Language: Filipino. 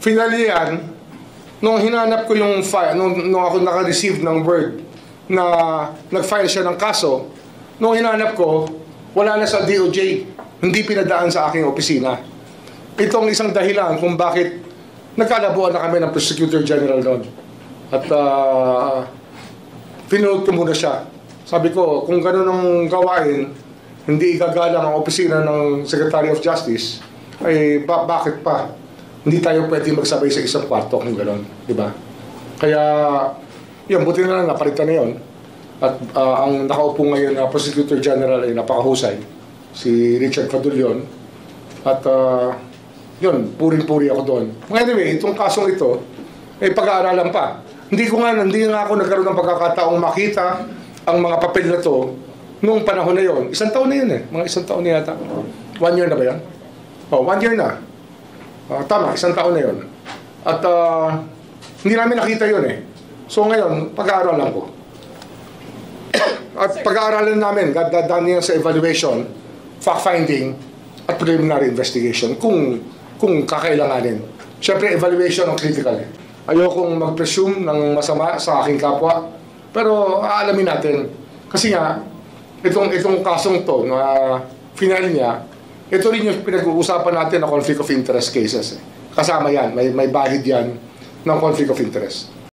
finally yan, nung hinanap ko yung file, nung ako naka-receive ng word na nag-file siya ng kaso, nung hinanap ko, wala na sa DOJ, hindi pinadaan sa aking opisina. Itong isang dahilan kung bakit nagkalabuan na kami ng Prosecutor General noon. At pinunod ko muna siya. Sabi ko, kung gano'n ang gawain, hindi igagalang ang opisina ng Secretary of Justice, ay bakit pa? Hindi tayo pwede magsabay sa isang kwarto kung gano'n, di ba? Kaya, yun, buti na lang napalitan na yun. At ang nakaupo ngayon na Prosecutor General ay napakahusay, si Richard Fadulyon. At yun, puring-puri ako doon. Anyway, itong kasong ito, ay pag-aaralan pa. Hindi nga ako nagkaroon ng pagkakataong makita ang mga papel na to noong panahon na yon. Isang taon na yun eh. Mga isang taon na yata. 1 year na ba yan? Oh, 1 year na. Tama, isang taon na yun. At hindi namin nakita yun eh. So ngayon, pag-aaralan ko. At pag-aaralan namin, dadaan niya sa evaluation, fact-finding, at preliminary investigation kung kakailanganin. Siyempre, evaluation ang critical eh. Ayokong mag-presume ng masama sa aking kapwa, pero aalamin natin. Kasi nga, itong kasong to na final niya, ito rin yung pinag-uusapan natin na conflict of interest cases. Kasama yan, may bahid yan ng conflict of interest.